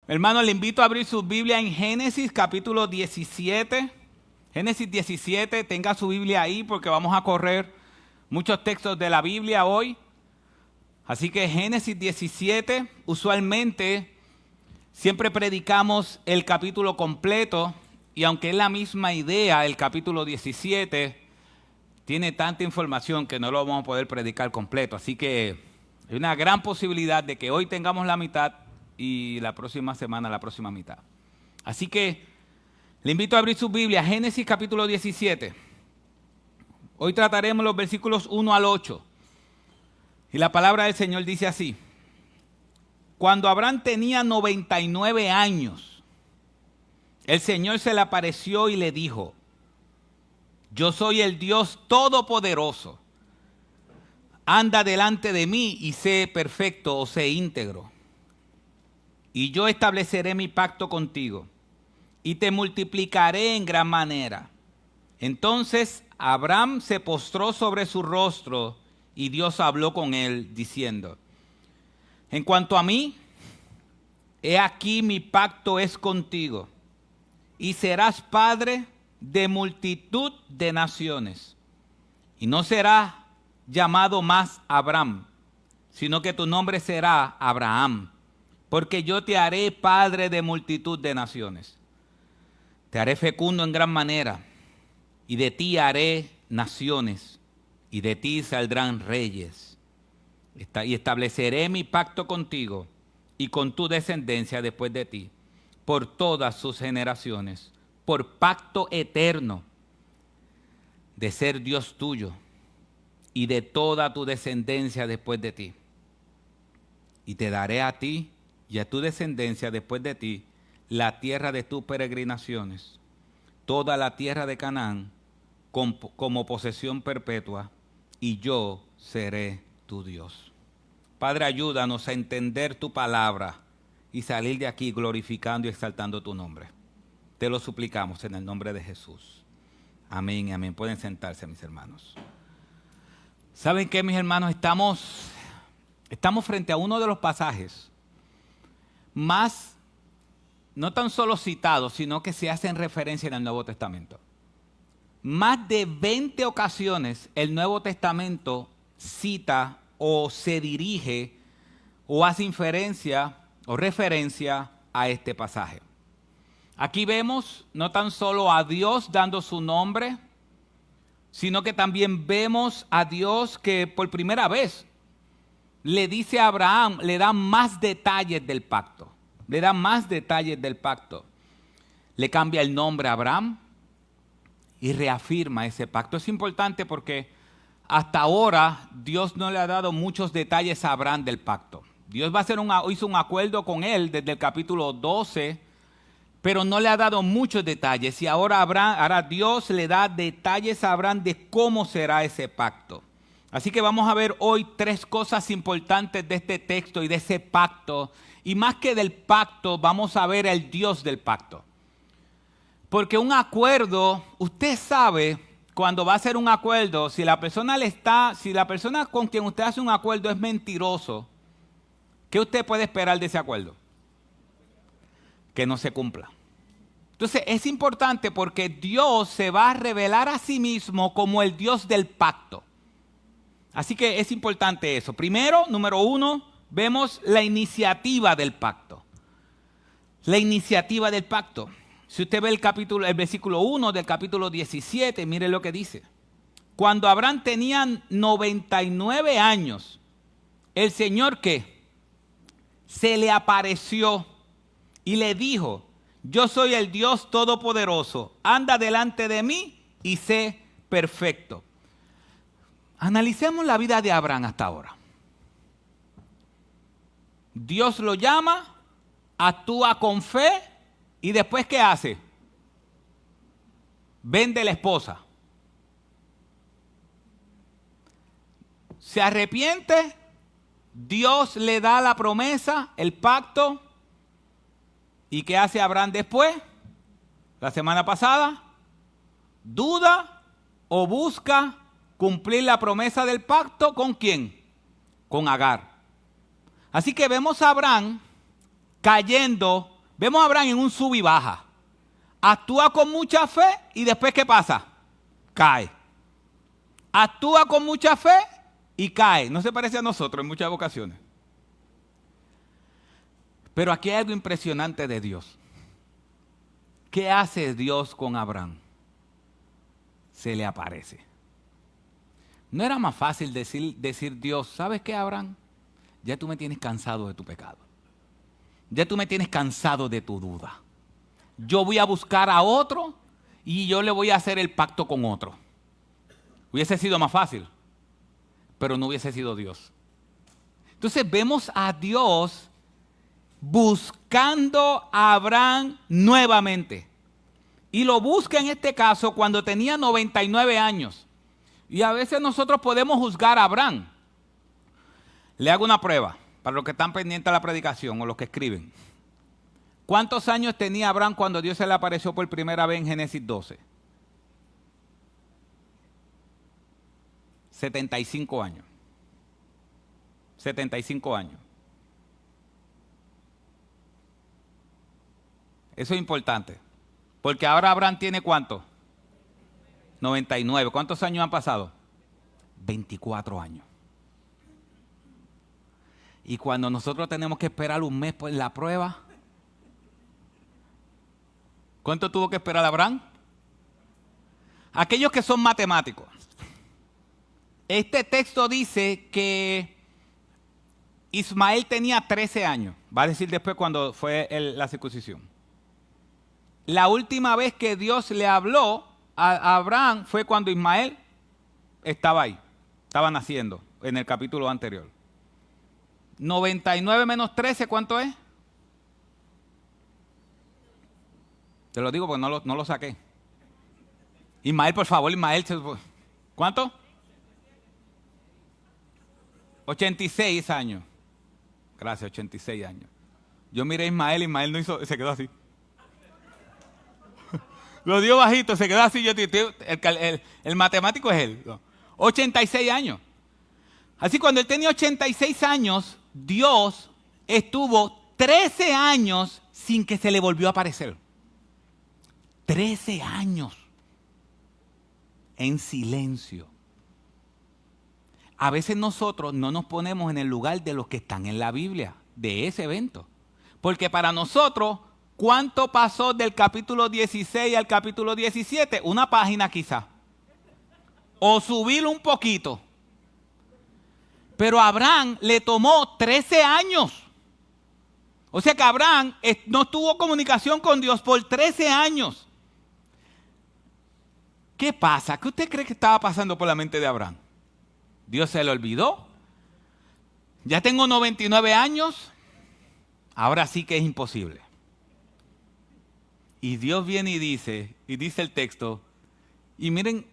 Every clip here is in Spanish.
Hermano, le invito a abrir su Biblia en Génesis capítulo 17. Génesis 17, tenga su Biblia ahí porque vamos a correr muchos textos de la Biblia hoy. Así que Génesis 17, usualmente siempre predicamos el capítulo completo y aunque es la misma idea, el capítulo 17 tiene tanta información que no lo vamos a poder predicar completo. Así que hay una gran posibilidad de que hoy tengamos la mitad y la próxima semana la próxima mitad. Así que le invito a abrir su Biblia, Génesis capítulo 17. Hoy trataremos los versículos 1 al 8. Y la palabra del Señor dice así: Cuando Abraham tenía 99 años, el Señor se le apareció y le dijo: Yo soy el Dios Todopoderoso. Anda delante de mí y sé perfecto o sé íntegro. Y yo estableceré mi pacto contigo y te multiplicaré en gran manera. Entonces Abraham se postró sobre su rostro y Dios habló con él diciendo: En cuanto a mí, he aquí mi pacto es contigo y serás padre de multitud de naciones. Y no serás llamado más Abraham, sino que tu nombre será Abraham, porque yo te haré padre de multitud de naciones. Te haré fecundo en gran manera, y de ti haré naciones, y de ti saldrán reyes. Y estableceré mi pacto contigo y con tu descendencia después de ti, por todas sus generaciones, por pacto eterno de ser Dios tuyo y de toda tu descendencia después de ti. Y te daré a ti y a tu descendencia después de ti la tierra de tus peregrinaciones, toda la tierra de Canaán como posesión perpetua, y yo seré tu Dios. Padre, ayúdanos a entender tu palabra y salir de aquí glorificando y exaltando tu nombre. Te lo suplicamos en el nombre de Jesús. Amén y amén. Pueden sentarse, mis hermanos. ¿Saben qué, mis hermanos? Estamos frente a uno de los pasajes más, no tan solo citados, sino que se hacen referencia en el Nuevo Testamento. Más de 20 ocasiones el Nuevo Testamento cita o se dirige o hace inferencia o referencia a este pasaje. Aquí vemos no tan solo a Dios dando su nombre, sino que también vemos a Dios que por primera vez le dice a Abraham, le da más detalles del pacto. Le da más detalles del pacto. Le cambia el nombre a Abraham y reafirma ese pacto. Es importante porque hasta ahora Dios no le ha dado muchos detalles a Abraham del pacto. Dios hizo un acuerdo con él desde el capítulo 12, pero no le ha dado muchos detalles. Y ahora Dios le da detalles a Abraham de cómo será ese pacto. Así que vamos a ver hoy 3 cosas importantes de este texto y de ese pacto. Y más que del pacto, vamos a ver el Dios del pacto. Porque un acuerdo, usted sabe cuando va a hacer un acuerdo, si la persona con quien usted hace un acuerdo es mentiroso, ¿qué usted puede esperar de ese acuerdo? Que no se cumpla. Entonces es importante porque Dios se va a revelar a sí mismo como el Dios del pacto. Así que es importante eso. Primero, número 1, vemos la iniciativa del pacto. La iniciativa del pacto. Si usted ve el versículo 1 del capítulo 17, mire lo que dice. Cuando Abraham tenía 99 años, el Señor ¿qué? Se le apareció y le dijo: Yo soy el Dios Todopoderoso, anda delante de mí y sé perfecto. Analicemos la vida de Abraham hasta ahora. Dios lo llama, actúa con fe y después ¿qué hace? Vende la esposa. Se arrepiente, Dios le da la promesa, el pacto. ¿Y qué hace Abraham después? La semana pasada, duda o busca cumplir la promesa del pacto. ¿Con quién? Con Agar. Así que vemos a Abraham cayendo Vemos a Abraham en un sub y baja. Actúa con mucha fe y después ¿qué pasa? Cae. Actúa con mucha fe y cae. No se parece a nosotros en muchas ocasiones. Pero aquí hay algo impresionante de Dios. ¿Qué hace Dios con Abraham? Se le aparece. ¿No era más fácil decir Dios, ¿sabes qué, Abraham? Ya tú me tienes cansado de tu pecado. Ya tú me tienes cansado de tu duda. Yo voy a buscar a otro y yo le voy a hacer el pacto con otro. Hubiese sido más fácil, pero no hubiese sido Dios. Entonces vemos a Dios buscando a Abraham nuevamente. Y lo busca en este caso cuando tenía 99 años. Y a veces nosotros podemos juzgar a Abraham. Le hago una prueba para los que están pendientes de la predicación o los que escriben. ¿Cuántos años tenía Abraham cuando Dios se le apareció por primera vez en Génesis 12? 75 años. 75 años. Eso es importante. Porque ahora Abraham tiene ¿cuánto? 99. ¿Cuántos años han pasado? 24 años. Y cuando nosotros tenemos que esperar un mes por la prueba, ¿cuánto tuvo que esperar Abraham? Aquellos que son matemáticos. Este texto dice que Ismael tenía 13 años. Va a decir después cuando fue la circuncisión. La última vez que Dios le habló a Abraham fue cuando Ismael estaba ahí. Estaba naciendo en el capítulo anterior. 99 menos 13, ¿cuánto es? Te lo digo porque no lo saqué. Ismael, por favor, Ismael. ¿Cuánto? 86 años. Gracias, 86 años. Yo miré a Ismael no hizo, se quedó así. Lo dio bajito, se quedó así. El matemático es él. 86 años. Así cuando él tenía 86 años, Dios estuvo 13 años sin que se le volvió a aparecer. 13 años en silencio. A veces nosotros no nos ponemos en el lugar de los que están en la Biblia, de ese evento. Porque para nosotros, ¿cuánto pasó del capítulo 16 al capítulo 17? Una página quizá. O subirlo un poquito. Pero a Abraham le tomó 13 años. O sea que Abraham no tuvo comunicación con Dios por 13 años. ¿Qué pasa? ¿Qué usted cree que estaba pasando por la mente de Abraham? ¿Dios se le olvidó? Ya tengo 99 años. Ahora sí que es imposible. Y Dios viene y dice el texto, y miren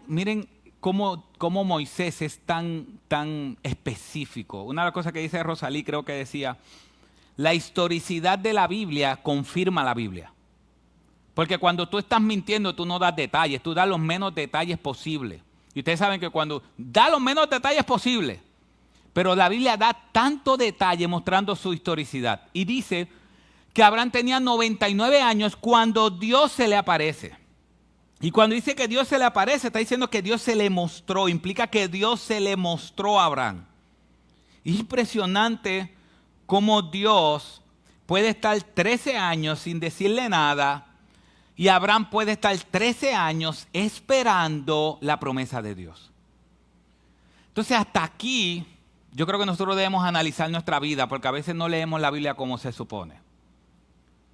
miren cómo Moisés es tan específico. Una de las cosas que dice Rosalí, creo que decía, la historicidad de la Biblia confirma la Biblia. Porque cuando tú estás mintiendo, tú no das detalles, tú das los menos detalles posibles. Y ustedes saben que cuando da los menos detalles posibles, pero la Biblia da tanto detalle mostrando su historicidad. Y dice que Abraham tenía 99 años cuando Dios se le aparece. Y cuando dice que Dios se le aparece, está diciendo que Dios se le mostró. Implica que Dios se le mostró a Abraham. Es impresionante cómo Dios puede estar 13 años sin decirle nada. Y Abraham puede estar 13 años esperando la promesa de Dios. Entonces hasta aquí yo creo que nosotros debemos analizar nuestra vida porque a veces no leemos la Biblia como se supone.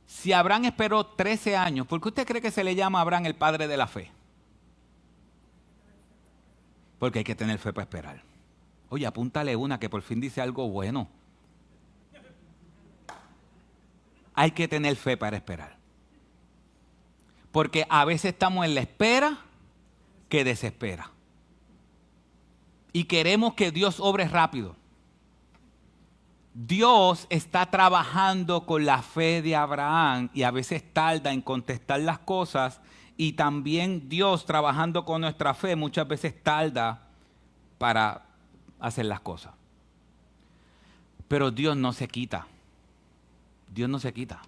Si Abraham esperó 13 años, ¿por qué usted cree que se le llama a Abraham el padre de la fe? Porque hay que tener fe para esperar. Oye, apúntale una que por fin dice algo bueno. Hay que tener fe para esperar. Porque a veces estamos en la espera que desespera. Y queremos que Dios obre rápido. Dios está trabajando con la fe de Abraham y a veces tarda en contestar las cosas. Y también Dios trabajando con nuestra fe muchas veces tarda para hacer las cosas. Pero Dios no se quita. Dios no se quita.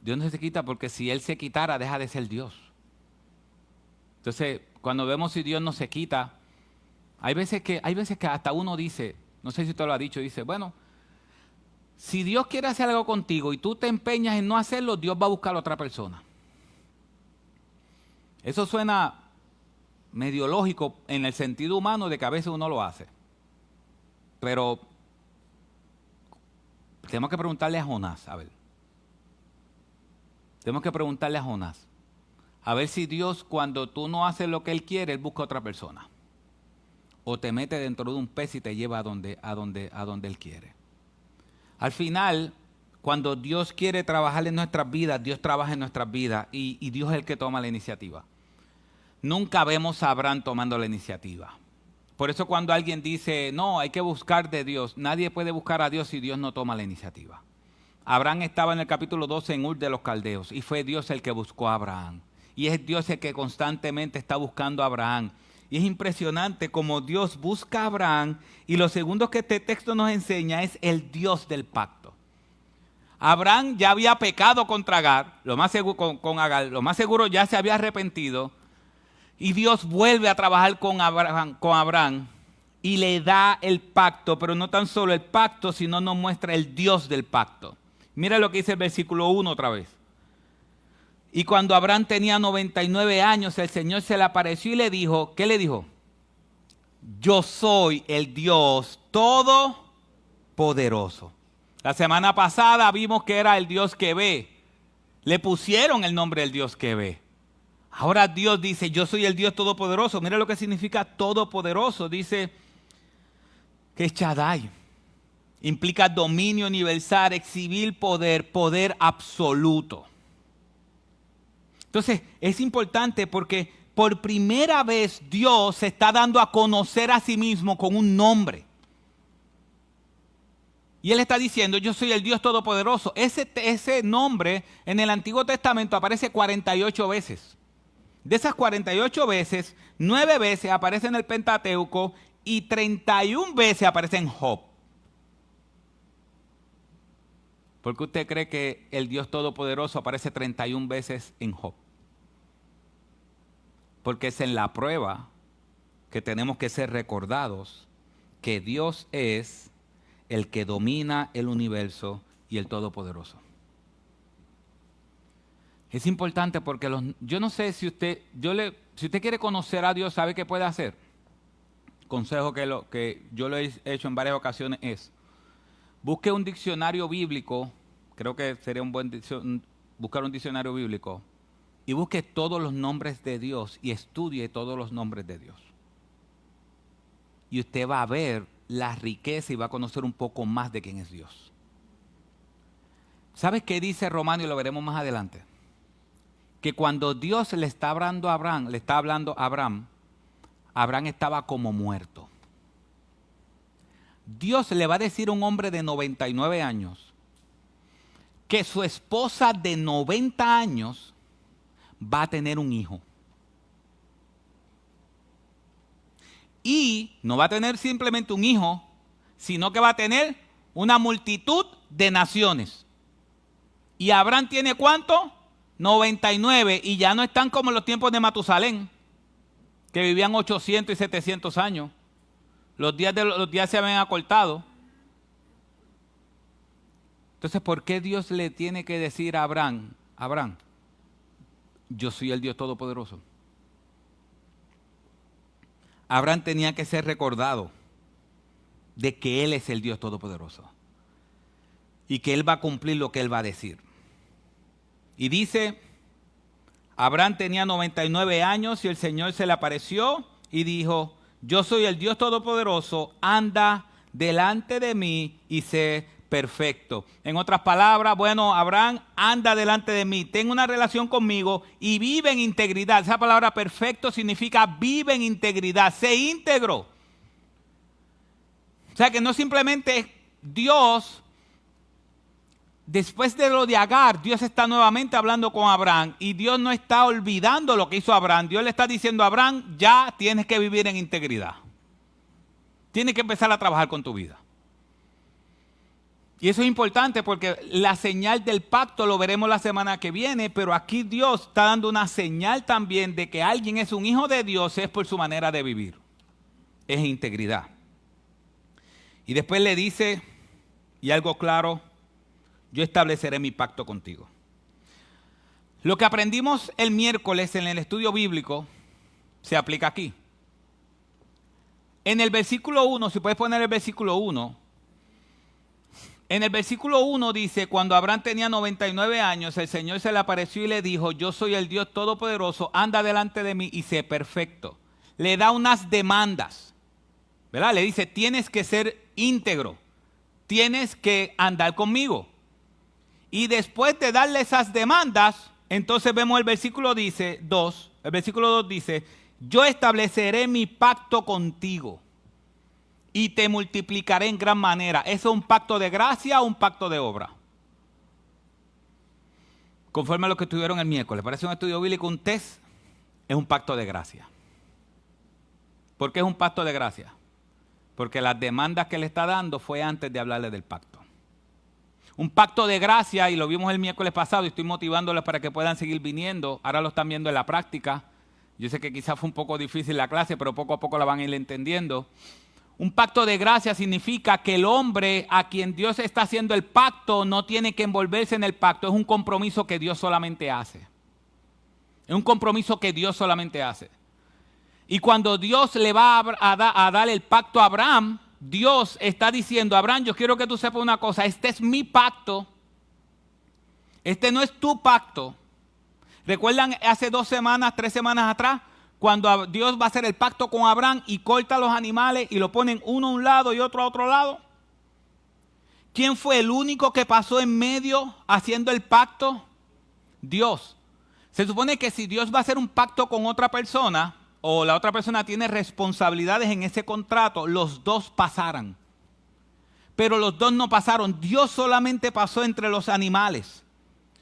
Dios no se quita porque si Él se quitara, deja de ser Dios. Entonces, cuando vemos si Dios no se quita, hay veces que hasta uno dice, no sé si usted lo ha dicho, dice, bueno, si Dios quiere hacer algo contigo y tú te empeñas en no hacerlo, Dios va a buscar a otra persona. Eso suena medio lógico en el sentido humano de que a veces uno lo hace. Pero tenemos que preguntarle a Jonás, a ver. Tenemos que preguntarle a Jonás, a ver si Dios, cuando tú no haces lo que Él quiere, Él busca a otra persona. O te mete dentro de un pez y te lleva a donde Él quiere. Al final, cuando Dios quiere trabajar en nuestras vidas, Dios trabaja en nuestras vidas y Dios es el que toma la iniciativa. Nunca vemos a Abraham tomando la iniciativa. Por eso cuando alguien dice, no, hay que buscar de Dios, nadie puede buscar a Dios si Dios no toma la iniciativa. Abraham estaba en el capítulo 12 en Ur de los Caldeos y fue Dios el que buscó a Abraham. Y es Dios el que constantemente está buscando a Abraham. Y es impresionante como Dios busca a Abraham y lo segundo que este texto nos enseña es el Dios del pacto. Abraham ya había pecado contra Agar, lo más seguro ya se había arrepentido y Dios vuelve a trabajar con Abraham y le da el pacto, pero no tan solo el pacto, sino nos muestra el Dios del pacto. Mira lo que dice el versículo 1 otra vez. Y cuando Abraham tenía 99 años, el Señor se le apareció y le dijo, ¿qué le dijo? Yo soy el Dios Todopoderoso. La semana pasada vimos que era el Dios que ve. Le pusieron el nombre del Dios que ve. Ahora Dios dice, yo soy el Dios Todopoderoso. Mira lo que significa Todopoderoso. Dice que es Shaddai. Implica dominio universal, exhibir poder, poder absoluto. Entonces, es importante porque por primera vez Dios se está dando a conocer a sí mismo con un nombre. Y Él está diciendo, yo soy el Dios Todopoderoso. Ese nombre en el Antiguo Testamento aparece 48 veces. De esas 48 veces, 9 veces aparece en el Pentateuco y 31 veces aparece en Job. ¿Por qué usted cree que el Dios Todopoderoso aparece 31 veces en Job? Porque es en la prueba que tenemos que ser recordados que Dios es el que domina el universo y el Todopoderoso. Es importante porque yo no sé si usted quiere conocer a Dios, ¿sabe qué puede hacer? Consejo que yo lo he hecho en varias ocasiones es, busque un diccionario bíblico, creo que sería un buen buscar un diccionario bíblico, y busque todos los nombres de Dios y estudie todos los nombres de Dios. Y usted va a ver la riqueza y va a conocer un poco más de quién es Dios. ¿Sabes qué dice Romano? Y lo veremos más adelante. Que cuando Dios le está hablando a Abraham, Abraham estaba como muerto. Dios le va a decir a un hombre de 99 años que su esposa de 90 años va a tener un hijo. Y no va a tener simplemente un hijo, sino que va a tener una multitud de naciones. ¿Y Abraham tiene cuánto? 99. Y ya no están como en los tiempos de Matusalén, que vivían 800 y 700 años. Los días se habían acortado. Entonces, ¿por qué Dios le tiene que decir a Abraham, yo soy el Dios Todopoderoso? Abraham tenía que ser recordado de que Él es el Dios Todopoderoso y que Él va a cumplir lo que Él va a decir. Y dice, Abraham tenía 99 años y el Señor se le apareció y dijo, yo soy el Dios Todopoderoso, anda delante de mí y sé perfecto. En otras palabras, bueno, Abraham, anda delante de mí, ten una relación conmigo y vive en integridad. Esa palabra perfecto significa vive en integridad, sé íntegro. O sea que no simplemente Dios, después de lo de Agar, Dios está nuevamente hablando con Abraham y Dios no está olvidando lo que hizo Abraham. Dios le está diciendo a Abraham, ya tienes que vivir en integridad. Tienes que empezar a trabajar con tu vida. Y eso es importante porque la señal del pacto lo veremos la semana que viene, pero aquí Dios está dando una señal también de que alguien es un hijo de Dios es por su manera de vivir. Es integridad. Y después le dice, y algo claro, yo estableceré mi pacto contigo. Lo que aprendimos el miércoles en el estudio bíblico se aplica aquí. En el versículo 1, si puedes poner el versículo 1, en el versículo 1 dice, cuando Abraham tenía 99 años, el Señor se le apareció y le dijo, yo soy el Dios Todopoderoso, anda delante de mí y sé perfecto. Le da unas demandas, ¿verdad? Le dice, tienes que ser íntegro, tienes que andar conmigo. Y después de darle esas demandas, entonces vemos el versículo 2 dice, yo estableceré mi pacto contigo y te multiplicaré en gran manera. ¿Eso es un pacto de gracia o un pacto de obra? Conforme a lo que estuvieron el miércoles, parece un estudio bíblico, un test, es un pacto de gracia. ¿Por qué es un pacto de gracia? Porque las demandas que le está dando fue antes de hablarle del pacto. Un pacto de gracia, y lo vimos el miércoles pasado, y estoy motivándoles para que puedan seguir viniendo. Ahora lo están viendo en la práctica. Yo sé que quizás fue un poco difícil la clase, pero poco a poco la van a ir entendiendo. Un pacto de gracia significa que el hombre a quien Dios está haciendo el pacto no tiene que envolverse en el pacto. Es un compromiso que Dios solamente hace. Es un compromiso que Dios solamente hace. Y cuando Dios le va a dar el pacto a Abraham, Dios está diciendo, Abraham, yo quiero que tú sepas una cosa, este es mi pacto, este no es tu pacto. ¿Recuerdan hace 2 semanas, 3 semanas atrás, cuando Dios va a hacer el pacto con Abraham y corta los animales y lo ponen uno a un lado y otro a otro lado? ¿Quién fue el único que pasó en medio haciendo el pacto? Dios. Se supone que si Dios va a hacer un pacto con otra persona, o la otra persona tiene responsabilidades en ese contrato, los dos pasaran. Pero los dos no pasaron. Dios solamente pasó entre los animales.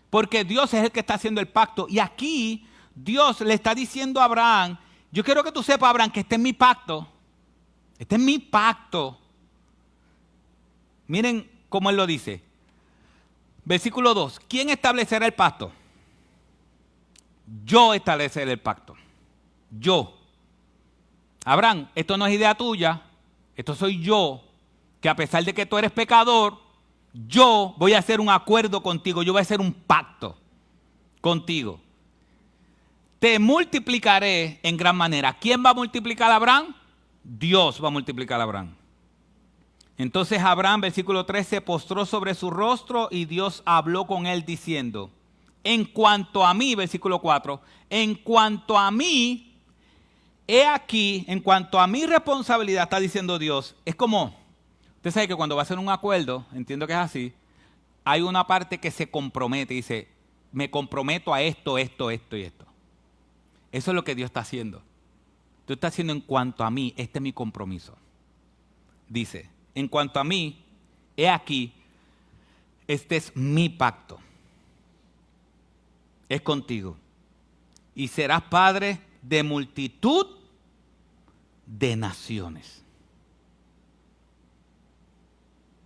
Porque Dios es el que está haciendo el pacto. Y aquí Dios le está diciendo a Abraham, yo quiero que tú sepas, Abraham, que este es mi pacto. Este es mi pacto. Miren cómo él lo dice. Versículo 2. ¿Quién establecerá el pacto? Yo estableceré el pacto. Yo. Abraham, esto no es idea tuya, esto soy yo, que a pesar de que tú eres pecador, yo voy a hacer un acuerdo contigo, yo voy a hacer un pacto contigo. Te multiplicaré en gran manera. ¿Quién va a multiplicar a Abraham? Dios va a multiplicar a Abraham. Entonces Abraham, versículo 3, se postró sobre su rostro y Dios habló con él diciendo, en cuanto a mí, versículo 4, en cuanto a mí, he aquí, en cuanto a mi responsabilidad, está diciendo Dios, es como, usted sabe que cuando va a hacer un acuerdo, entiendo que es así, hay una parte que se compromete, dice, me comprometo a esto, esto, esto y esto. Eso es lo que Dios está haciendo. Dios está haciendo en cuanto a mí, este es mi compromiso. Dice, en cuanto a mí, he aquí, este es mi pacto. Es contigo. Y serás padre de multitud de naciones.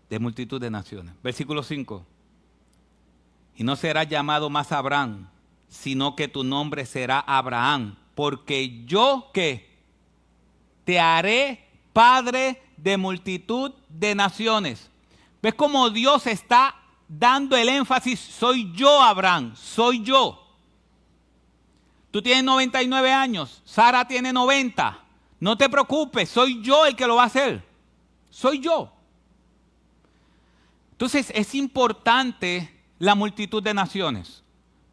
De multitud de naciones. Versículo 5. Y no serás llamado más Abraham, sino que tu nombre será Abraham, porque yo, ¿qué? Te haré padre de multitud de naciones. ¿Ves cómo Dios está dando el énfasis? Soy yo, Abraham, soy yo. Tú tienes 99 años, Sara tiene 90. No te preocupes, soy yo el que lo va a hacer. Soy yo. Entonces es importante la multitud de naciones.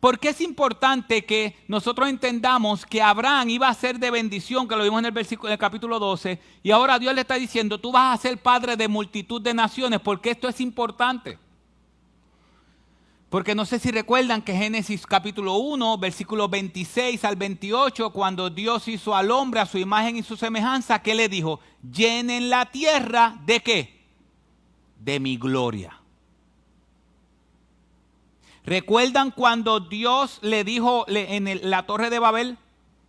¿Por qué es importante que nosotros entendamos que Abraham iba a ser de bendición, que lo vimos en el capítulo 12, y ahora Dios le está diciendo, tú vas a ser padre de multitud de naciones? ¿Por qué esto es importante? Porque no sé si recuerdan que Génesis capítulo 1, versículos 26 al 28, cuando Dios hizo al hombre a su imagen y su semejanza, ¿qué le dijo? Llenen la tierra, ¿de qué? De mi gloria. ¿Recuerdan cuando Dios le dijo en la torre de Babel?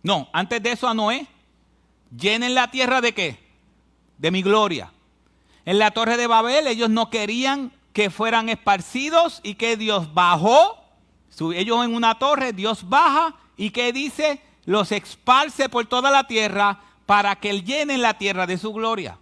No, antes de eso a Noé, llenen la tierra ¿de qué? De mi gloria. En la torre de Babel ellos no querían que fueran esparcidos y que Dios bajó. Ellos en una torre, Dios baja y que dice, los esparce por toda la tierra para que Él llene la tierra de su gloria.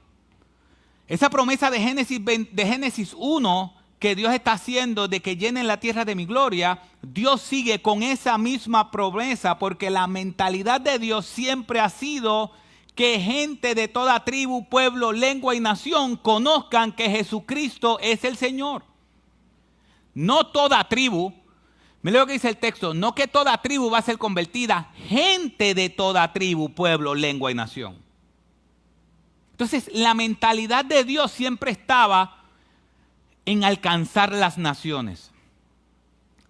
Esa promesa de Génesis 1 que Dios está haciendo de que llenen la tierra de mi gloria, Dios sigue con esa misma promesa porque la mentalidad de Dios siempre ha sido que gente de toda tribu, pueblo, lengua y nación conozcan que Jesucristo es el Señor. No toda tribu, mira lo que dice el texto, no que toda tribu va a ser convertida, gente de toda tribu, pueblo, lengua y nación. Entonces, la mentalidad de Dios siempre estaba en alcanzar las naciones.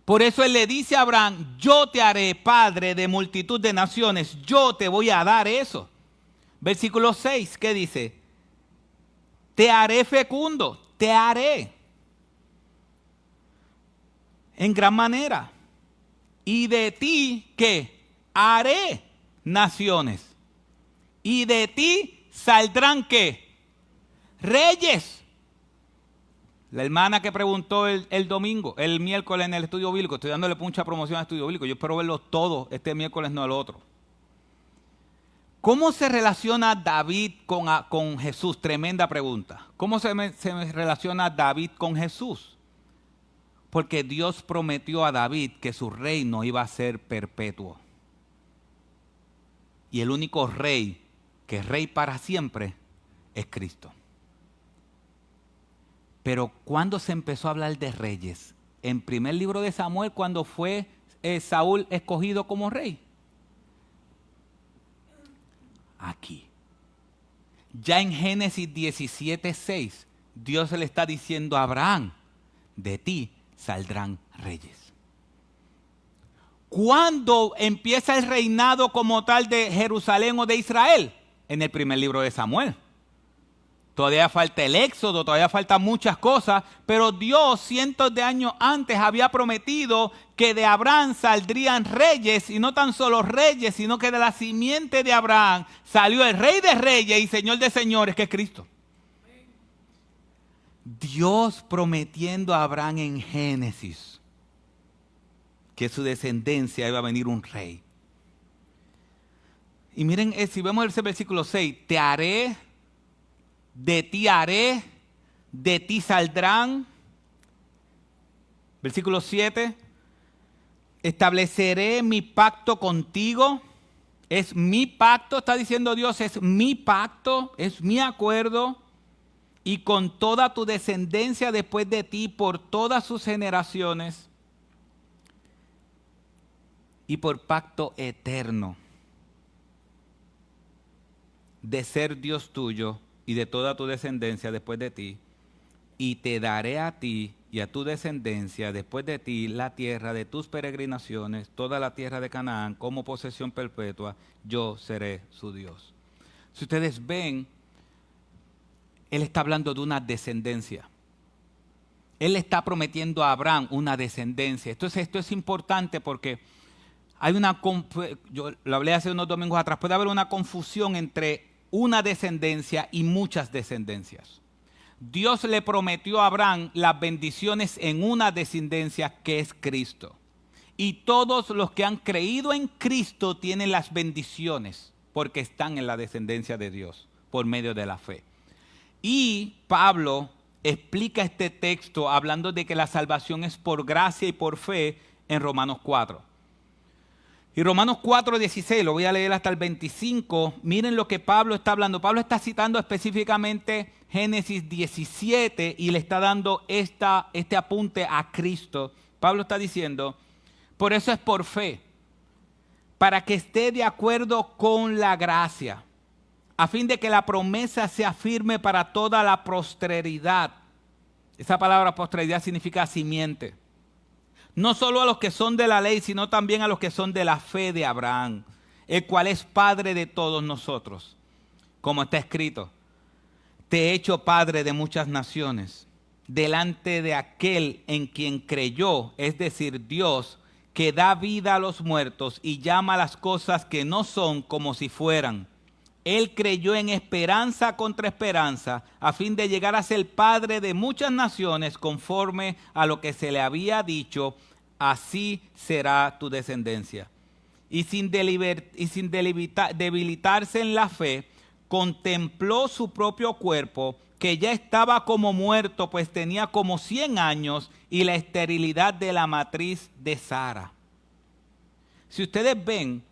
Por eso Él le dice a Abraham, yo te haré padre de multitud de naciones, yo te voy a dar eso. Versículo 6, ¿qué dice? Te haré fecundo, te haré en gran manera. Y de ti, ¿qué? Haré naciones. Y de ti saldrán, ¿qué? Reyes. La hermana que preguntó el miércoles en el estudio bíblico, estoy dándole mucha promoción al estudio bíblico, yo espero verlos todos este miércoles, no el otro. ¿Cómo se relaciona David con Jesús? Tremenda pregunta. ¿Cómo se relaciona David con Jesús? Porque Dios prometió a David que su reino iba a ser perpetuo. Y el único rey que es rey para siempre es Cristo. Pero ¿cuándo se empezó a hablar de reyes? En primer libro de Samuel, cuando fue Saúl escogido como rey. Aquí. Ya en Génesis 17:6, Dios le está diciendo a Abraham, de ti saldrán reyes. ¿Cuándo empieza el reinado como tal de Jerusalén o de Israel? En el primer libro de Samuel. Todavía falta el éxodo, todavía faltan muchas cosas, pero Dios cientos de años antes había prometido que de Abraham saldrían reyes, y no tan solo reyes, sino que de la simiente de Abraham salió el rey de reyes y señor de señores, que es Cristo. Dios prometiendo a Abraham en Génesis que su descendencia iba a venir un rey. Y miren, si vemos ese versículo 6, te haré, de ti saldrán. Versículo 7, estableceré mi pacto contigo. Es mi pacto, está diciendo Dios, es mi pacto, es mi acuerdo. Y con toda tu descendencia después de ti por todas sus generaciones. Y por pacto eterno de ser Dios tuyo y de toda tu descendencia después de ti, y te daré a ti y a tu descendencia después de ti la tierra de tus peregrinaciones, toda la tierra de Canaán como posesión perpetua, yo seré su Dios. Si ustedes ven, Él está hablando de una descendencia. Él está prometiendo a Abraham una descendencia. Entonces esto es importante porque hay yo lo hablé hace unos domingos atrás, puede haber una confusión entre una descendencia y muchas descendencias. Dios le prometió a Abraham las bendiciones en una descendencia que es Cristo. Y todos los que han creído en Cristo tienen las bendiciones porque están en la descendencia de Dios por medio de la fe. Y Pablo explica este texto hablando de que la salvación es por gracia y por fe en Romanos 4. Y Romanos 4:16, lo voy a leer hasta el 25, miren lo que Pablo está hablando. Pablo está citando específicamente Génesis 17 y le está dando este apunte a Cristo. Pablo está diciendo, por eso es por fe, para que esté de acuerdo con la gracia, a fin de que la promesa sea firme para toda la posteridad. Esa palabra posteridad significa simiente. No solo a los que son de la ley, sino también a los que son de la fe de Abraham, el cual es padre de todos nosotros. Como está escrito, te he hecho padre de muchas naciones, delante de aquel en quien creyó, es decir, Dios, que da vida a los muertos y llama a las cosas que no son como si fueran. Él creyó en esperanza contra esperanza, a fin de llegar a ser padre de muchas naciones, conforme a lo que se le había dicho, así será tu descendencia. Y sin debilitarse en la fe, contempló su propio cuerpo, que ya estaba como muerto, pues tenía como 100 años, y la esterilidad de la matriz de Sara. Si ustedes ven,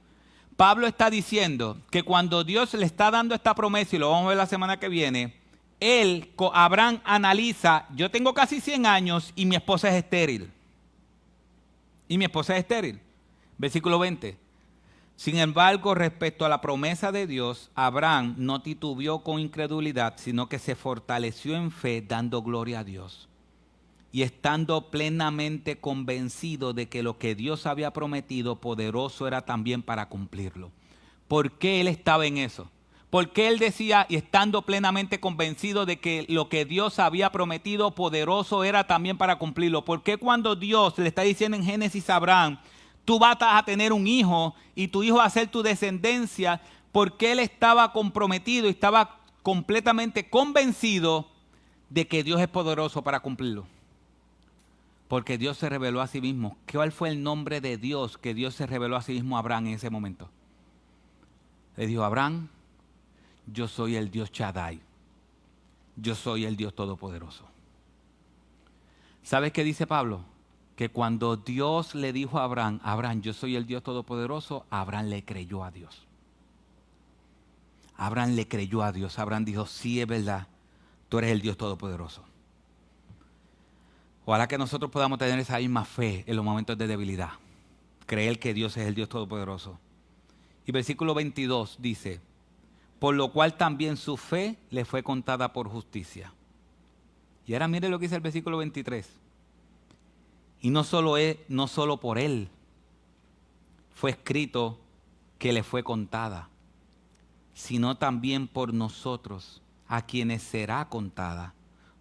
Pablo está diciendo que cuando Dios le está dando esta promesa, y lo vamos a ver la semana que viene, Abraham analiza, yo tengo casi 100 años y mi esposa es estéril. Versículo 20. Sin embargo, respecto a la promesa de Dios, Abraham no titubeó con incredulidad, sino que se fortaleció en fe, dando gloria a Dios. Y estando plenamente convencido de que lo que Dios había prometido, poderoso era también para cumplirlo. ¿Por qué él estaba en eso? ¿Por qué él decía, y estando plenamente convencido de que lo que Dios había prometido, poderoso era también para cumplirlo? ¿Por qué cuando Dios le está diciendo en Génesis a Abraham, tú vas a tener un hijo y tu hijo va a ser tu descendencia? Porque él estaba comprometido y estaba completamente convencido de que Dios es poderoso para cumplirlo. Porque Dios se reveló a sí mismo. ¿Cuál fue el nombre de Dios que Dios se reveló a sí mismo a Abraham en ese momento? Le dijo, Abraham, yo soy el Dios Shaddai. Yo soy el Dios Todopoderoso. ¿Sabes qué dice Pablo? Que cuando Dios le dijo a Abraham, Abraham, yo soy el Dios Todopoderoso, Abraham le creyó a Dios. Abraham le creyó a Dios. Abraham dijo, sí, es verdad, tú eres el Dios Todopoderoso. Ojalá que nosotros podamos tener esa misma fe en los momentos de debilidad. Creer que Dios es el Dios Todopoderoso. Y versículo 22 dice, por lo cual también su fe le fue contada por justicia. Y ahora mire lo que dice el versículo 23. Y no solo por él fue escrito que le fue contada, sino también por nosotros, a quienes será contada,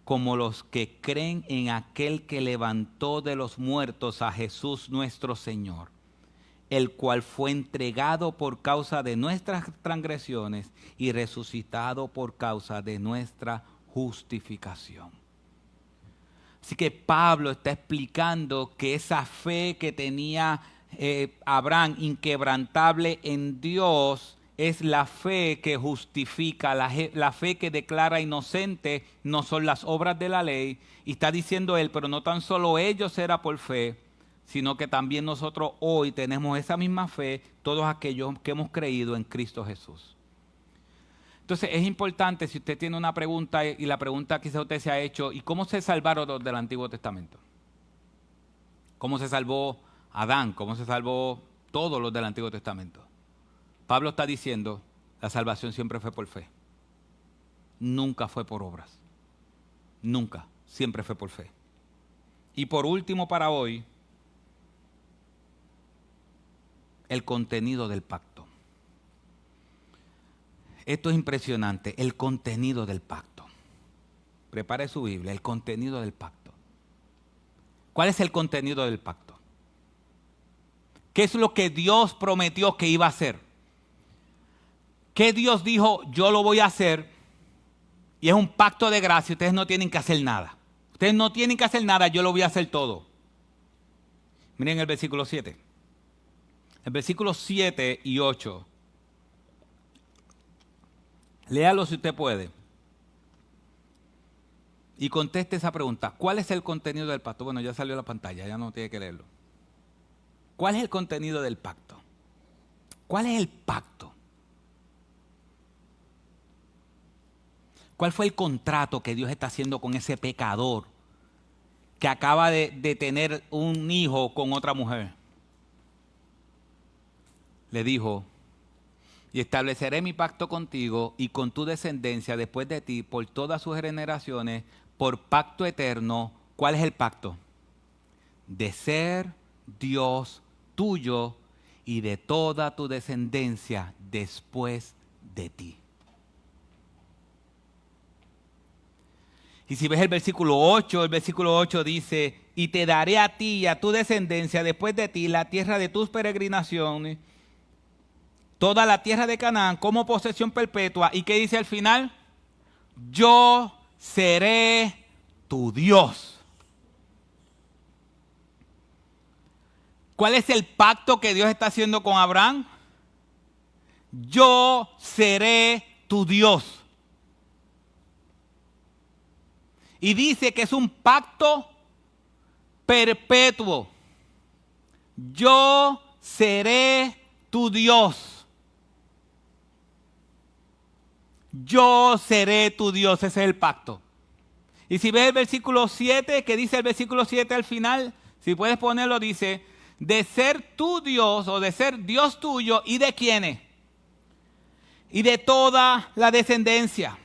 como los que creen en aquel que levantó de los muertos a Jesús nuestro Señor, el cual fue entregado por causa de nuestras transgresiones y resucitado por causa de nuestra justificación. Así que Pablo está explicando que esa fe que tenía Abraham, inquebrantable en Dios, es la fe que justifica, la fe que declara inocente, no son las obras de la ley. Y está diciendo él, pero no tan solo ellos era por fe, sino que también nosotros hoy tenemos esa misma fe, todos aquellos que hemos creído en Cristo Jesús. Entonces es importante, si usted tiene una pregunta, y la pregunta quizá usted se ha hecho, ¿y cómo se salvaron los del Antiguo Testamento? ¿Cómo se salvó Adán? ¿Cómo se salvó todos los del Antiguo Testamento? Pablo está diciendo, la salvación siempre fue por fe. Nunca fue por obras. Nunca, siempre fue por fe. Y por último para hoy, el contenido del pacto. Esto es impresionante, el contenido del pacto. Prepare su Biblia, el contenido del pacto. ¿Cuál es el contenido del pacto? ¿Qué es lo que Dios prometió que iba a hacer? ¿Qué Dios dijo? Yo lo voy a hacer, y es un pacto de gracia, ustedes no tienen que hacer nada. Ustedes no tienen que hacer nada, yo lo voy a hacer todo. Miren el versículo 7. El versículo 7 y 8. Léalo si usted puede. Y conteste esa pregunta. ¿Cuál es el contenido del pacto? Bueno, ya salió a la pantalla, ya no tiene que leerlo. ¿Cuál es el contenido del pacto? ¿Cuál es el pacto? ¿Cuál fue el contrato que Dios está haciendo con ese pecador que acaba de tener un hijo con otra mujer? Le dijo, y estableceré mi pacto contigo y con tu descendencia después de ti por todas sus generaciones, por pacto eterno. ¿Cuál es el pacto? De ser Dios tuyo y de toda tu descendencia después de ti. Y si ves el versículo 8 dice, y te daré a ti y a tu descendencia después de ti la tierra de tus peregrinaciones, toda la tierra de Canaán como posesión perpetua. ¿Y qué dice al final? Yo seré tu Dios. ¿Cuál es el pacto que Dios está haciendo con Abraham? Yo seré tu Dios. Y dice que es un pacto perpetuo. Yo seré tu Dios. Yo seré tu Dios. Ese es el pacto. Y si ves el versículo 7, ¿qué dice el versículo 7 al final? Si puedes ponerlo, dice, de ser tu Dios o de ser Dios tuyo, ¿y de quiénes? Y de toda la descendencia.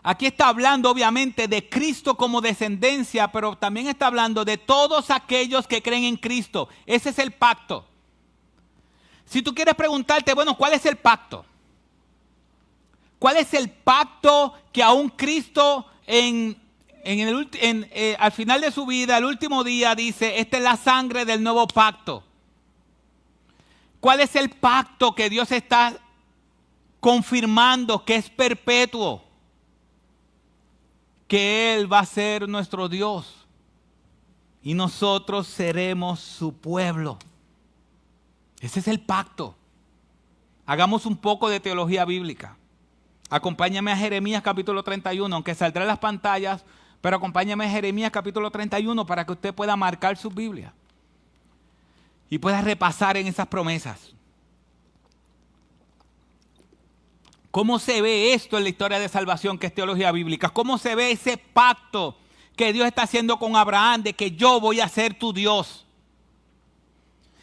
Aquí está hablando obviamente de Cristo como descendencia, pero también está hablando de todos aquellos que creen en Cristo. Ese es el pacto. Si tú quieres preguntarte, bueno, ¿cuál es el pacto? ¿Cuál es el pacto que aún Cristo al final de su vida, el último día, dice, esta es la sangre del nuevo pacto? ¿Cuál es el pacto que Dios está confirmando que es perpetuo? Que Él va a ser nuestro Dios y nosotros seremos su pueblo. Ese es el pacto. Hagamos un poco de teología bíblica. Acompáñame a Jeremías capítulo 31, aunque saldrá en las pantallas, pero acompáñame a Jeremías capítulo 31 para que usted pueda marcar su Biblia y pueda repasar en esas promesas. ¿Cómo se ve esto en la historia de salvación que es teología bíblica? ¿Cómo se ve ese pacto que Dios está haciendo con Abraham de que yo voy a ser tu Dios?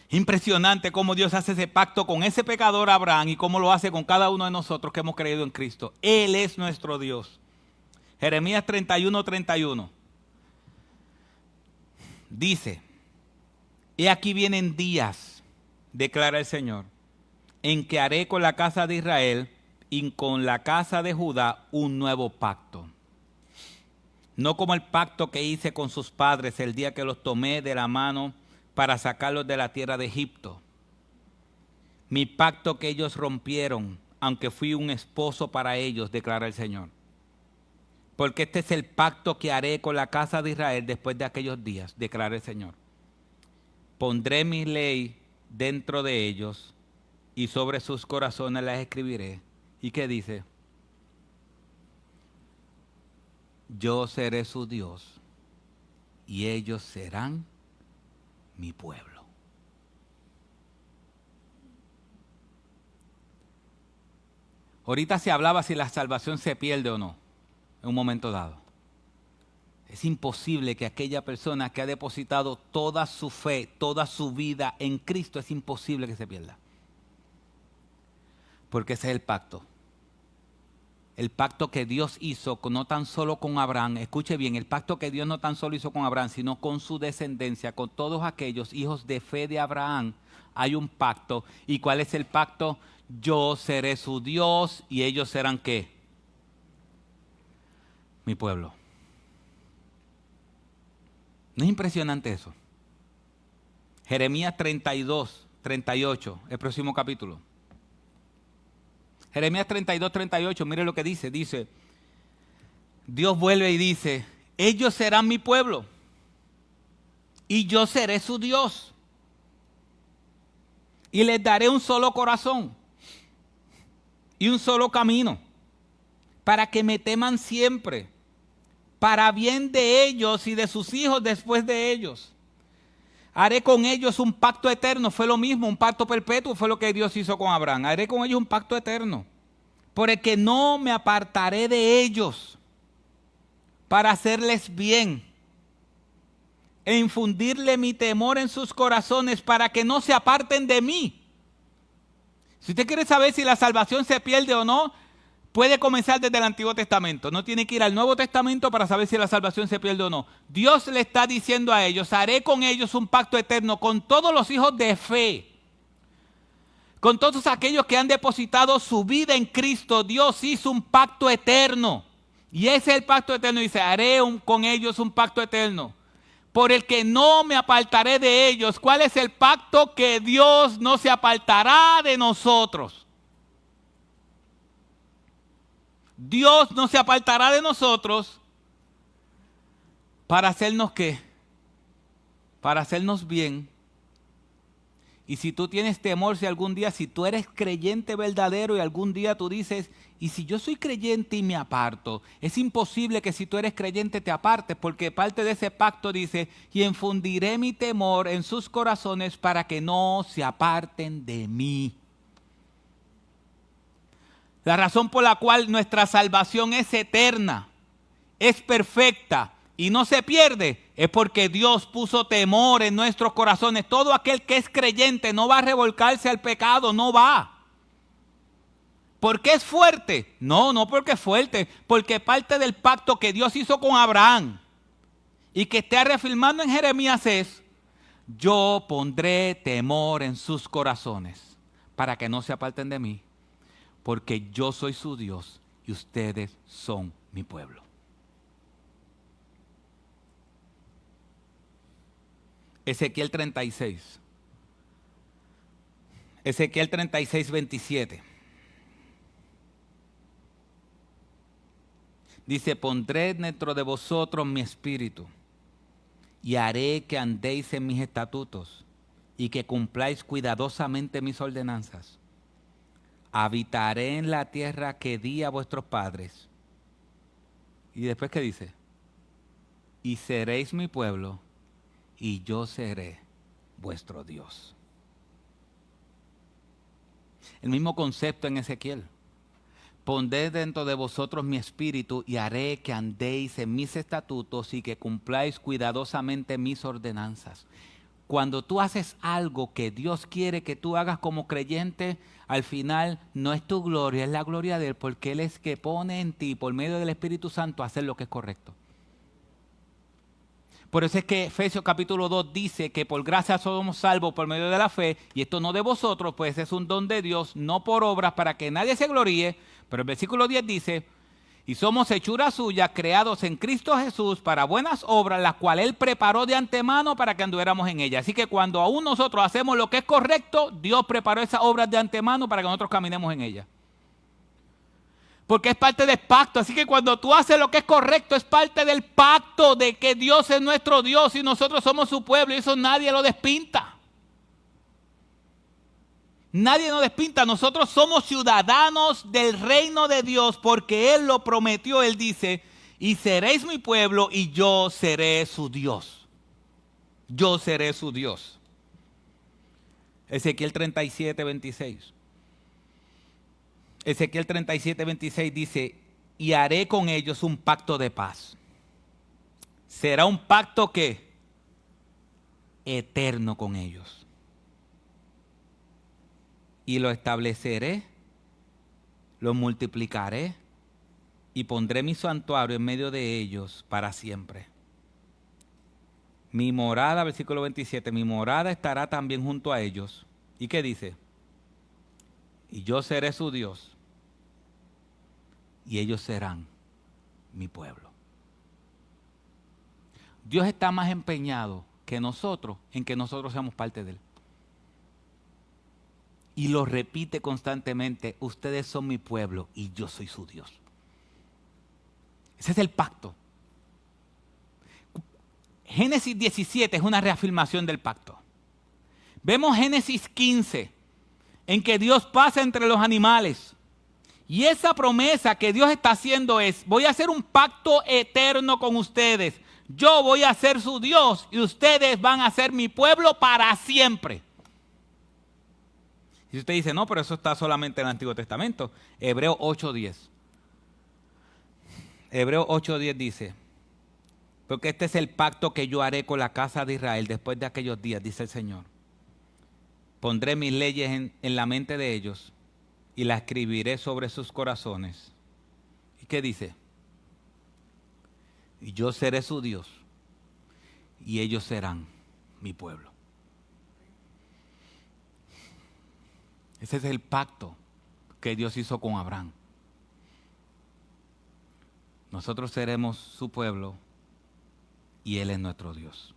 Impresionante cómo Dios hace ese pacto con ese pecador Abraham y cómo lo hace con cada uno de nosotros que hemos creído en Cristo. Él es nuestro Dios. Jeremías 31:31 dice, he aquí vienen días, declara el Señor, en que haré con la casa de Israel y con la casa de Judá un nuevo pacto. No como el pacto que hice con sus padres el día que los tomé de la mano para sacarlos de la tierra de Egipto. Mi pacto que ellos rompieron, aunque fui un esposo para ellos, declara el Señor. Porque este es el pacto que haré con la casa de Israel después de aquellos días, declara el Señor. Pondré mi ley dentro de ellos y sobre sus corazones las escribiré. ¿Y qué dice? Yo seré su Dios y ellos serán mi pueblo. Ahorita se hablaba si la salvación se pierde o no, en un momento dado. Es imposible que aquella persona que ha depositado toda su fe, toda su vida en Cristo, es imposible que se pierda. Porque ese es el pacto. El pacto que Dios hizo no tan solo con Abraham, escuche bien, el pacto que Dios no tan solo hizo con Abraham, sino con su descendencia, con todos aquellos hijos de fe de Abraham, hay un pacto. ¿Y cuál es el pacto? Yo seré su Dios y ellos serán ¿qué? Mi pueblo. ¿No es impresionante eso? Jeremías 32:38, el próximo capítulo. Jeremías 32:38, mire lo que dice. Dice, Dios vuelve y dice, ellos serán mi pueblo y yo seré su Dios. Y les daré un solo corazón y un solo camino para que me teman siempre, para bien de ellos y de sus hijos después de ellos. Haré con ellos un pacto eterno, fue lo mismo, un pacto perpetuo fue lo que Dios hizo con Abraham. Haré con ellos un pacto eterno, por el que no me apartaré de ellos para hacerles bien e infundirle mi temor en sus corazones para que no se aparten de mí. Si usted quiere saber si la salvación se pierde o no, puede comenzar desde el Antiguo Testamento. No tiene que ir al Nuevo Testamento para saber si la salvación se pierde o no. Dios le está diciendo a ellos, haré con ellos un pacto eterno, con todos los hijos de fe. Con todos aquellos que han depositado su vida en Cristo, Dios hizo un pacto eterno. Y ese es el pacto eterno. Dice, haré con ellos un pacto eterno. por el que no me apartaré de ellos. ¿Cuál es el pacto? Que Dios no se apartará de nosotros. Dios no se apartará de nosotros para hacernos ¿qué? Para hacernos bien. Y si tú tienes temor, si tú eres creyente verdadero y algún día tú dices, y si yo soy creyente y me aparto, es imposible que si tú eres creyente te apartes, porque parte de ese pacto dice, y infundiré mi temor en sus corazones para que no se aparten de mí. La razón por la cual nuestra salvación es eterna, es perfecta y no se pierde, es porque Dios puso temor en nuestros corazones. Todo aquel que es creyente no va a revolcarse al pecado, no va. ¿Por qué es fuerte? No porque es fuerte, porque parte del pacto que Dios hizo con Abraham y que está reafirmando en Jeremías es, yo pondré temor en sus corazones para que no se aparten de mí, porque yo soy su Dios y ustedes son mi pueblo. Ezequiel 36. Ezequiel 36, 27. Dice, pondré dentro de vosotros mi espíritu y haré que andéis en mis estatutos y que cumpláis cuidadosamente mis ordenanzas. Habitaré en la tierra que di a vuestros padres. Y después, ¿qué dice? Y seréis mi pueblo y yo seré vuestro Dios. El mismo concepto en Ezequiel. Pondré dentro de vosotros mi espíritu y haré que andéis en mis estatutos y que cumpláis cuidadosamente mis ordenanzas. Cuando tú haces algo que Dios quiere que tú hagas como creyente, al final no es tu gloria, es la gloria de Él, porque Él es que pone en ti, por medio del Espíritu Santo, a hacer lo que es correcto. Por eso es que Efesios capítulo 2 dice que por gracia somos salvos por medio de la fe, y esto no de vosotros, pues es un don de Dios, no por obras para que nadie se gloríe. Pero el versículo 10 dice, y somos hechura suya, creados en Cristo Jesús para buenas obras, las cuales Él preparó de antemano para que anduviéramos en ellas. Así que cuando aún nosotros hacemos lo que es correcto, Dios preparó esas obras de antemano para que nosotros caminemos en ellas. Porque es parte del pacto. Así que cuando tú haces lo que es correcto, es parte del pacto de que Dios es nuestro Dios y nosotros somos su pueblo, y eso nadie lo despinta. Nadie nos despinta. Nosotros somos ciudadanos del reino de Dios porque Él lo prometió. Él dice, y seréis mi pueblo y yo seré su Dios. Yo seré su Dios. Ezequiel 37, 26. Ezequiel 37, 26 dice, y haré con ellos un pacto de paz. Será un pacto que eterno con ellos. Y lo estableceré, lo multiplicaré y pondré mi santuario en medio de ellos para siempre. Mi morada, versículo 27, mi morada estará también junto a ellos. ¿Y qué dice? Y yo seré su Dios y ellos serán mi pueblo. Dios está más empeñado que nosotros en que nosotros seamos parte de Él. Y lo repite constantemente, ustedes son mi pueblo y yo soy su Dios. Ese es el pacto. Génesis 17 es una reafirmación del pacto. Vemos Génesis 15, en que Dios pasa entre los animales. Y esa promesa que Dios está haciendo es, voy a hacer un pacto eterno con ustedes. Yo voy a ser su Dios y ustedes van a ser mi pueblo para siempre. Y usted dice, no, pero eso está solamente en el Antiguo Testamento. Hebreos 8:10. Hebreos 8:10 dice, porque este es el pacto que yo haré con la casa de Israel después de aquellos días, dice el Señor. Pondré mis leyes en la mente de ellos y las escribiré sobre sus corazones. ¿Y qué dice? Y yo seré su Dios y ellos serán mi pueblo. Ese es el pacto que Dios hizo con Abraham. Nosotros seremos su pueblo y Él es nuestro Dios.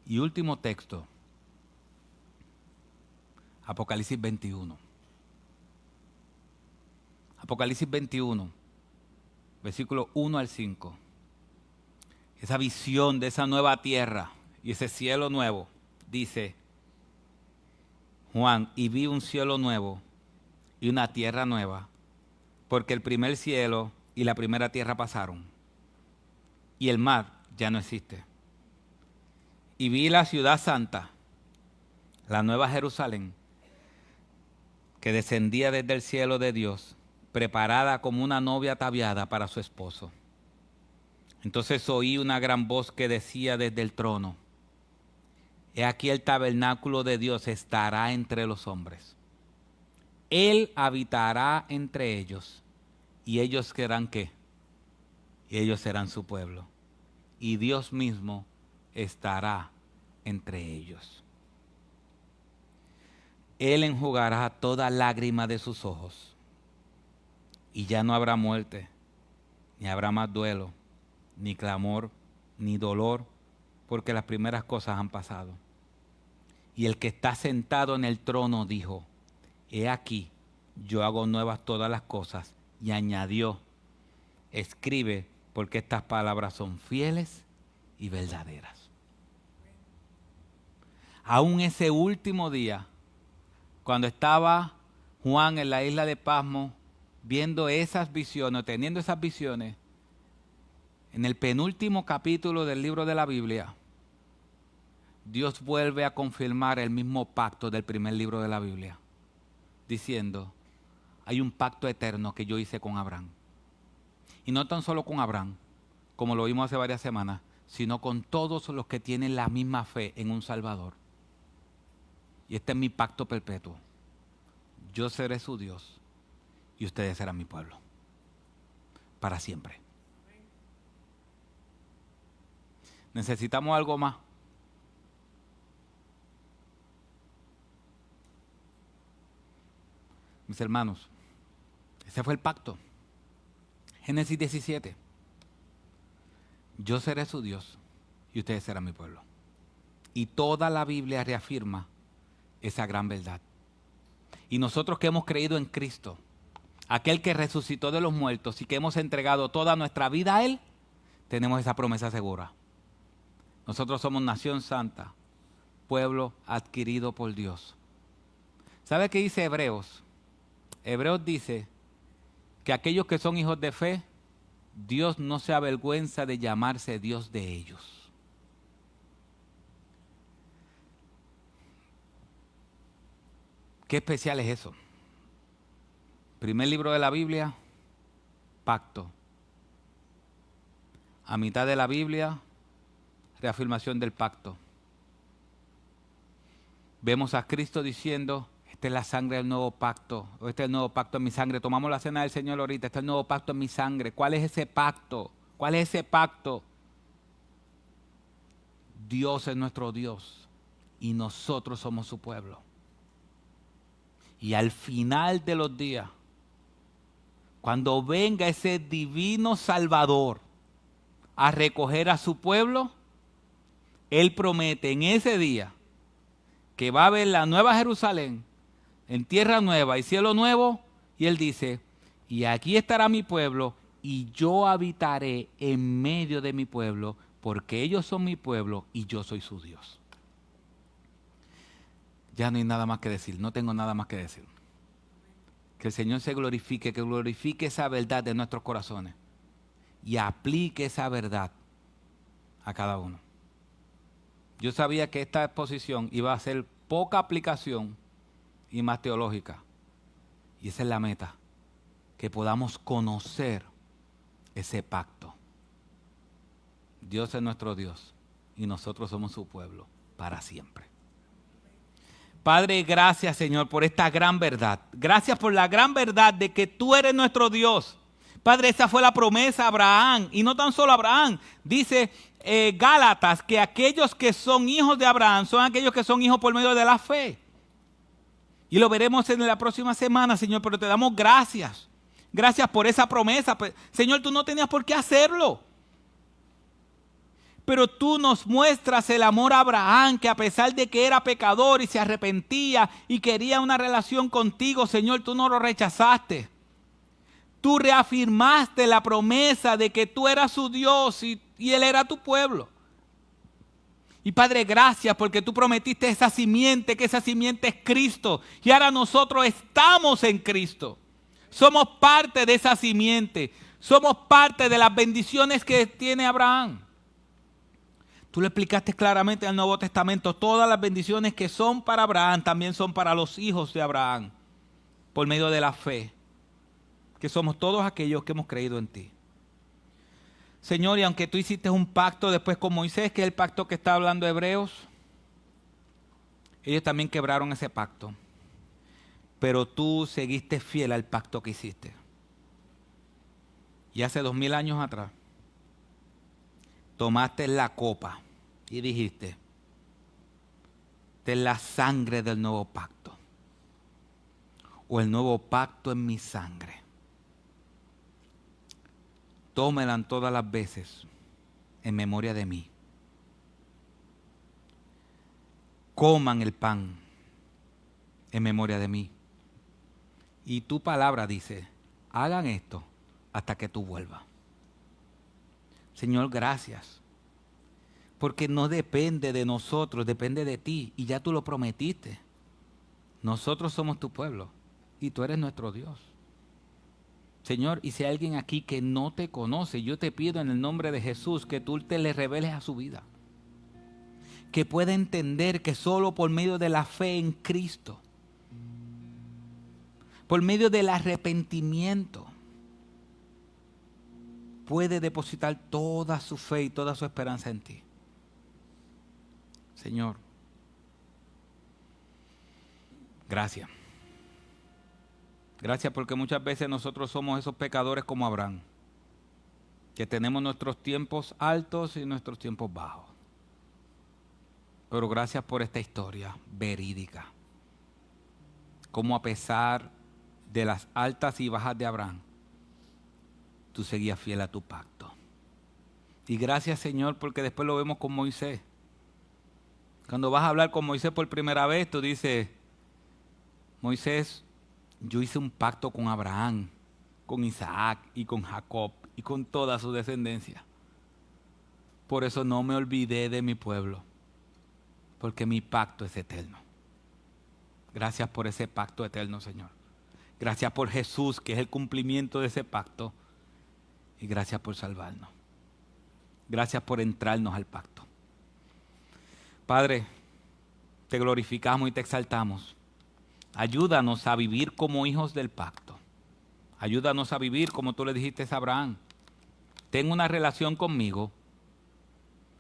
Y último texto, Apocalipsis 21. Apocalipsis 21, versículos 1 al 5. Esa visión de esa nueva tierra y ese cielo nuevo, dice Juan, y vi un cielo nuevo y una tierra nueva, porque el primer cielo y la primera tierra pasaron, y el mar ya no existe. Y vi la ciudad santa, la nueva Jerusalén, que descendía desde el cielo de Dios, preparada como una novia ataviada para su esposo. Entonces oí una gran voz que decía desde el trono: He aquí el tabernáculo de Dios estará entre los hombres. Él habitará entre ellos, y ellos serán ¿qué? Y ellos serán su pueblo. Y Dios mismo estará entre ellos. Él enjugará toda lágrima de sus ojos, y ya no habrá muerte, ni habrá más duelo, ni clamor, ni dolor, porque las primeras cosas han pasado. Y el que está sentado en el trono dijo: He aquí, yo hago nuevas todas las cosas. Y añadió: Escribe, porque estas palabras son fieles y verdaderas. Aún ese último día, cuando estaba Juan en la isla de Patmos, viendo esas visiones, teniendo esas visiones, en el penúltimo capítulo del libro de la Biblia, Dios vuelve a confirmar el mismo pacto del primer libro de la Biblia, diciendo: hay un pacto eterno que yo hice con Abraham. Y no tan solo con Abraham, como lo vimos hace varias semanas, sino con todos los que tienen la misma fe en un Salvador. Y este es mi pacto perpetuo. Yo seré su Dios y ustedes serán mi pueblo. Para siempre. ¿Necesitamos algo más? Mis hermanos, ese fue el pacto. Génesis 17. Yo seré su Dios y ustedes serán mi pueblo. Y toda la Biblia reafirma esa gran verdad. Y nosotros que hemos creído en Cristo, aquel que resucitó de los muertos y que hemos entregado toda nuestra vida a Él, tenemos esa promesa segura. Nosotros somos nación santa, pueblo adquirido por Dios. ¿Sabe qué dice Hebreos? Hebreos dice que aquellos que son hijos de fe, Dios no se avergüenza de llamarse Dios de ellos. Qué especial es eso. Primer libro de la Biblia, pacto. A mitad de la Biblia, reafirmación del pacto. Vemos a Cristo diciendo: esta es la sangre del nuevo pacto, o este es el nuevo pacto en mi sangre. Tomamos la cena del Señor ahorita, este es el nuevo pacto en mi sangre. ¿Cuál es ese pacto? ¿Cuál es ese pacto? Dios es nuestro Dios y nosotros somos su pueblo. Y al final de los días, cuando venga ese divino Salvador a recoger a su pueblo, Él promete en ese día que va a haber la nueva Jerusalén, en tierra nueva y cielo nuevo, y Él dice: y aquí estará mi pueblo, y yo habitaré en medio de mi pueblo, porque ellos son mi pueblo y yo soy su Dios. Ya no hay nada más que decir, no tengo nada más que decir. Que el Señor se glorifique, que glorifique esa verdad de nuestros corazones y aplique esa verdad a cada uno. Yo sabía que esta exposición iba a ser poca aplicación y más teológica. Y esa es la meta, que podamos conocer ese pacto. Dios es nuestro Dios y nosotros somos su pueblo para siempre. Padre, gracias, Señor, por esta gran verdad. Gracias por la gran verdad de que tú eres nuestro Dios. Padre, esa fue la promesa a Abraham. Y no tan solo a Abraham. Dice Gálatas que aquellos que son hijos de Abraham son aquellos que son hijos por medio de la fe. Y lo veremos en la próxima semana, Señor, pero te damos gracias. Gracias por esa promesa. Señor, tú no tenías por qué hacerlo. Pero tú nos muestras el amor a Abraham, que a pesar de que era pecador y se arrepentía y quería una relación contigo, Señor, tú no lo rechazaste. Tú reafirmaste la promesa de que tú eras su Dios y Él era tu pueblo. Y Padre, gracias porque tú prometiste esa simiente, que esa simiente es Cristo. Y ahora nosotros estamos en Cristo. Somos parte de esa simiente. Somos parte de las bendiciones que tiene Abraham. Tú le explicaste claramente en el Nuevo Testamento, todas las bendiciones que son para Abraham también son para los hijos de Abraham, por medio de la fe, que somos todos aquellos que hemos creído en ti. Señor, y aunque tú hiciste un pacto después con Moisés, que es el pacto que está hablando Hebreos, ellos también quebraron ese pacto. Pero tú seguiste fiel al pacto que hiciste. Y hace 2000 años atrás, tomaste la copa y dijiste, esta es la sangre del nuevo pacto. O el nuevo pacto en mi sangre. Tómelan todas las veces en memoria de mí. Coman el pan en memoria de mí. Y tu palabra dice, hagan esto hasta que tú vuelvas. Señor, gracias. Porque no depende de nosotros, depende de ti. Y ya tú lo prometiste. Nosotros somos tu pueblo y tú eres nuestro Dios. Señor, y si hay alguien aquí que no te conoce, yo te pido en el nombre de Jesús que tú te le reveles a su vida. Que pueda entender que solo por medio de la fe en Cristo, por medio del arrepentimiento, puede depositar toda su fe y toda su esperanza en ti. Señor, gracias. Gracias porque muchas veces nosotros somos esos pecadores como Abraham, que tenemos nuestros tiempos altos y nuestros tiempos bajos. Pero gracias por esta historia verídica. Como a pesar de las altas y bajas de Abraham, tú seguías fiel a tu pacto. Y gracias, Señor, porque después lo vemos con Moisés. Cuando vas a hablar con Moisés por primera vez, tú dices, Moisés, yo hice un pacto con Abraham, con Isaac y con Jacob y con toda su descendencia. Por eso no me olvidé de mi pueblo, porque mi pacto es eterno. Gracias por ese pacto eterno, Señor. Gracias por Jesús, que es el cumplimiento de ese pacto. Y gracias por salvarnos. Gracias por entrarnos al pacto. Padre, te glorificamos y te exaltamos. Ayúdanos a vivir como hijos del pacto. Ayúdanos a vivir como tú le dijiste a Abraham. Ten una relación conmigo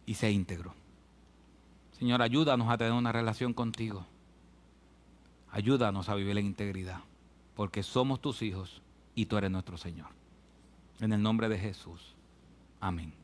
y sé íntegro. Señor, ayúdanos a tener una relación contigo. Ayúdanos a vivir en integridad, porque somos tus hijos y tú eres nuestro Señor. En el nombre de Jesús. Amén.